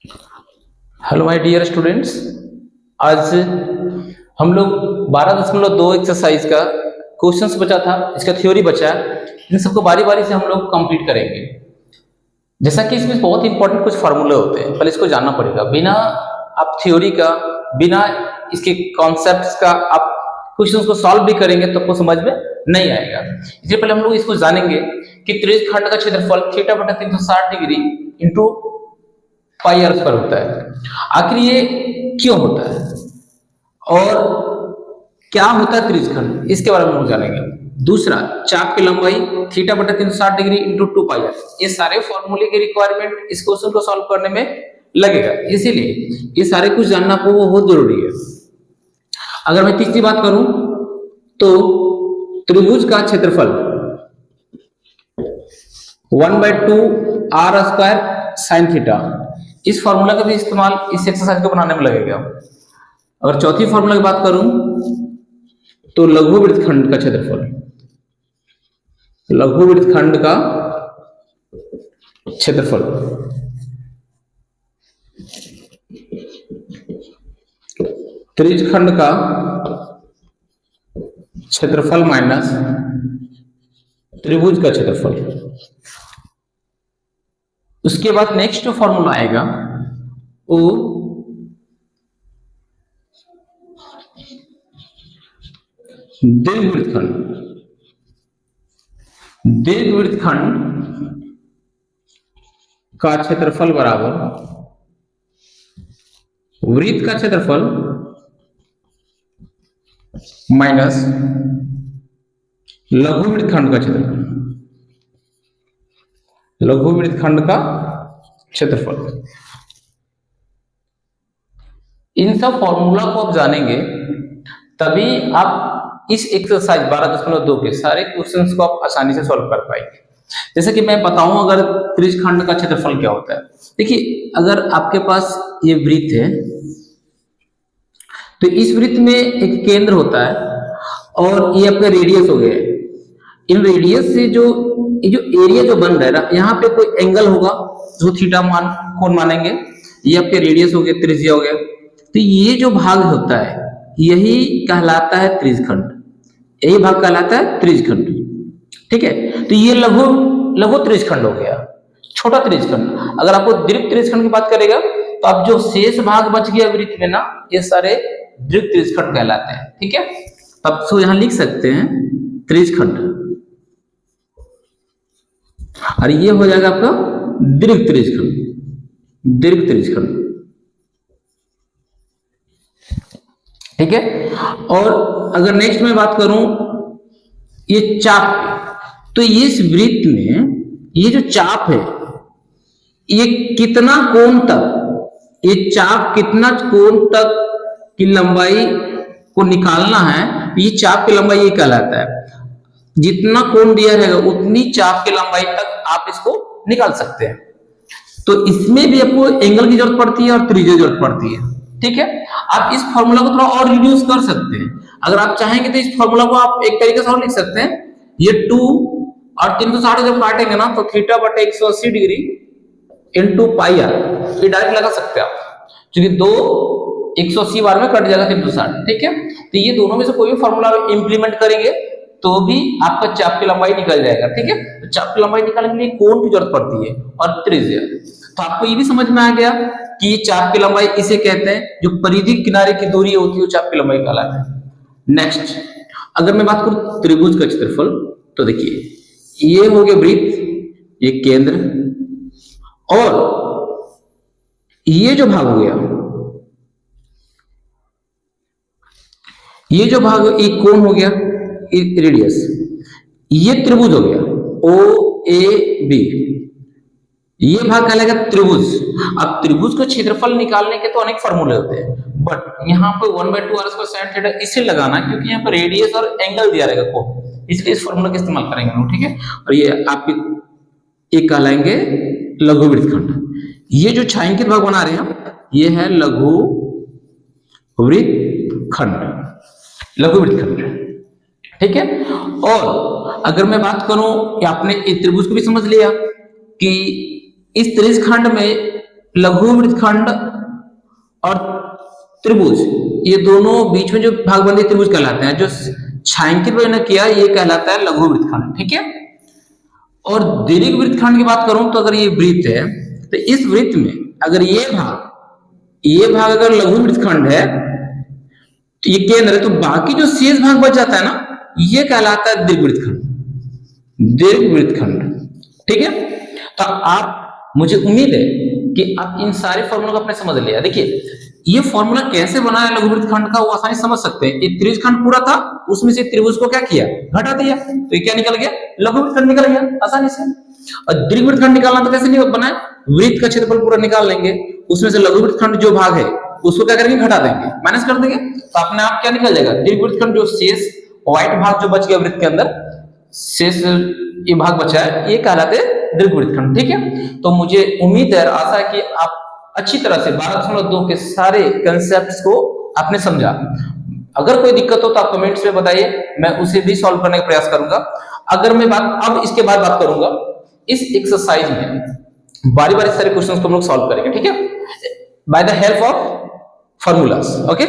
Hello my dear students. आज हम लोग 12.2 एक्सरसाइज का क्वेश्चंस बचा था, इसका थ्योरी बचा है। इन सबको बारी बारी से हम लोग कंप्लीट करेंगे। जैसा कि इसमें बहुत इंपॉर्टेंट कुछ फार्मूले होते हैं, पहले इसको जानना पड़ेगा। बिना आप थ्योरी का, बिना इसके कॉन्सेप्ट्स का आप क्वेश्चंस को सॉल्व भी करेंगे तो आपको समझ में नहीं आएगा। इसलिए पहले हम लोग इसको जानेंगे कि त्रिज्यखंड का क्षेत्रफल थीटा बटा 360 degree into pi R square होता है। आखिर ये क्यों होता है और क्या होता है त्रिज्यखंड, इसके बारे में हम जानेंगे। दूसरा, चाप की लंबाई थीटा बटा 360 डिग्री इंटू 2 पाई आर। ये सारे फॉर्मूले की रिक्वायरमेंट इस क्वेश्चन को सॉल्व करने में लगेगा, इसीलिए ये सारे कुछ जानना आपको बहुत जरूरी है। अगर मैं तीसरी बात करूं तो त्रिभुज का क्षेत्रफल 1/2 आर स्क्वायर साइन थीटा, इस फॉर्मूला का भी इस्तेमाल इस एक्सरसाइज को बनाने में लगेगा। अगर चौथी फॉर्मूला की बात करूं तो लघु वृत्तखंड का क्षेत्रफल, लघु वृत्तखंड का क्षेत्रफल त्रिज्यखंड का क्षेत्रफल माइनस त्रिभुज का क्षेत्रफल। उसके बाद नेक्स्ट जो फॉर्मूला आएगा वो दीर्घवृत्तखंड, दीर्घवृत्तखंड का क्षेत्रफल बराबर वृत्त का क्षेत्रफल माइनस लघु वृत्तखंड का क्षेत्रफल, लघु वृत्तखंड का क्षेत्रफल। इन सब फॉर्मूला को आप जानेंगे तभी आप इस एक्सरसाइज 12.2 के सारे क्वेश्चंस को आप आसानी से सॉल्व कर पाएंगे। जैसे कि मैं बताऊं अगर त्रिज्यखंड का क्षेत्रफल क्या होता है। देखिए, अगर आपके पास ये वृत्त है तो इस वृत्त में एक केंद्र होता है और ये आपका रेडियस हो गया है। इन रेडियस से जो एरिया जो बन रहा है ना, यहाँ पे कोई एंगल होगा जो थीटा कोण मानेंगे। ये आपके रेडियस हो गया, त्रिज्या हो गया। तो ये जो भाग होता है यही कहलाता है त्रिज्यखंड, यही भाग कहलाता है त्रिज्यखंड। ठीक है, तो ये लघु त्रिज्यखंड हो गया, छोटा त्रिज्यखंड। अगर आपको दीर्घ त्रिज्यखंड की बात करेगा तो अब जो शेष भाग बच गया वृत्त में ना, ये सारे दीर्घ त्रिज्यखंड कहलाते हैं। ठीक है, तब तो यहां लिख सकते हैं त्रिज्यखंड और ये हो जाएगा आपका दीर्घ त्रिज्यखंड, दीर्घ त्रिज्यखंड। ठीक है, और अगर नेक्स्ट में बात करूं ये चाप, तो इस वृत्त में ये जो चाप है ये कितना कोण तक, ये चाप कितना कोण तक की लंबाई को निकालना है, ये चाप की लंबाई ये कहलाता है। जितना कोण दिया रहेगा उतनी चाप की लंबाई तक आप इसको निकाल सकते हैं। तो इसमें भी आपको एंगल की जरूरत पड़ती है और त्रिज्या की जरूरत पड़ती है। ठीक है, आप इस फॉर्मूला को थोड़ा और रिड्यूस कर सकते हैं। अगर आप चाहेंगे तो इस फॉर्मूला को आप एक तरीके से और लिख सकते हैं, ये 2 और 360 जब काटेंगे ना तो थीटा बटे 180 डिग्री इंटू पाई आर, ये डायरेक्ट लगा सकते हैं आप, क्योंकि 2 180 बार में कट जाएगा 360। ठीक है, तो ये दोनों में से कोई भी फॉर्मूला इंप्लीमेंट करेंगे तो भी आपका चाप की लंबाई निकल जाएगा। ठीक है, तो चाप की लंबाई निकालने के लिए कोण की जरूरत पड़ती है और त्रिज्या। तो आपको ये भी समझ में आ गया कि ये चाप की लंबाई इसे कहते हैं, जो परिधि किनारे की दूरी होती है वो चाप की लंबाई कहलाता है। नेक्स्ट, अगर मैं बात करूं त्रिभुज का क्षेत्रफल, तो देखिए ये हो गया वृत्त, ये केंद्र, और ये जो भाग हो गया, ये जो भाग एक कोण हो गया, रेडियस, ये त्रिभुज हो गया ओ ए बी, ये भाग कहलाएगा त्रिभुज। अब त्रिभुज का क्षेत्रफल निकालने के तो अनेक फॉर्मूले होते हैं, बट यहाँ पे 1/2 आर स्क्वायर साइन थीटा इसे लगाना क्योंकि यहाँ पर रेडियस और एंगल दिया रहेगा को, इसलिए इस फॉर्मूला का इस्तेमाल करेंगे हम। ठीक है, और ये आपके एक कहलाएंगे लघु वृत्तखंड। ये जो छायांकित भाग बना रहे हैं ये है लघु वृत्तखंड, लघु वृत्तखंड। ठीक है, और अगर मैं बात करूं कि आपने एक त्रिभुज को भी समझ लिया कि इस त्रिज्यखंड में लघु वृत्तखंड और त्रिभुज, ये दोनों बीच में जो भागबंदी त्रिभुज कहलाते हैं, जो छायांकित मैंने किया ये कहलाता है लघु वृत्तखंड, ठीक है। और दीर्घ वृत्तखंड की बात करूं तो अगर ये वृत्त है तो इस वृत्त में अगर ये भाग अगर लघु वृत्तखंड है तो ये केंद्र है, तो बाकी जो शेष भाग बच जाता है ना ये कहलाता है दीर्घ वृत्तखंड, ठीक है। तो आप, मुझे उम्मीद है कि आप इन सारे फॉर्मूला को आपने समझ लिया। देखिए ये फॉर्मूला कैसे बना है लघु वृत्तखंड का, वो आसानी समझ सकते हैं। एक त्रिभुजखंड पूरा था, उसमें से त्रिभुज को क्या किया, घटा दिया, तो ये क्या निकल गया, लघु वृत्तखंड निकल गया आसानी से। और दीर्घ वृत्तखंड निकालना तो कैसे नहीं बना है, वृत्त का क्षेत्रफल पूरा निकाल लेंगे, उसमें से लघु वृत्तखंड जो भाग है उसको क्या करेंगे, घटा देंगे, माइनस कर देंगे, तो अपने आप क्या निकल जाएगा, दीर्घ वृत्तखंड जो शेष व्हाइट भाग जो बच गया वृत्त के अंदर, शेष ये भाग बचा है, ये कहलाते हैं दीर्घ वृत्तखंड, ठीक है। तो मुझे उम्मीद है, आशा है कि आप अच्छी तरह से 12.2 के सारे कंसेप्ट्स को आपने समझा। अगर कोई दिक्कत हो तो आप कमेंट्स में बताइए, मैं उसे भी सॉल्व करने का प्रयास करूंगा। अगर मैं अब इसके बाद बात करूंगा, इस एक्सरसाइज में बारी बारी सारे क्वेश्चंस को हम लोग सॉल्व करेंगे, ठीक है, by the help of formulas, okay.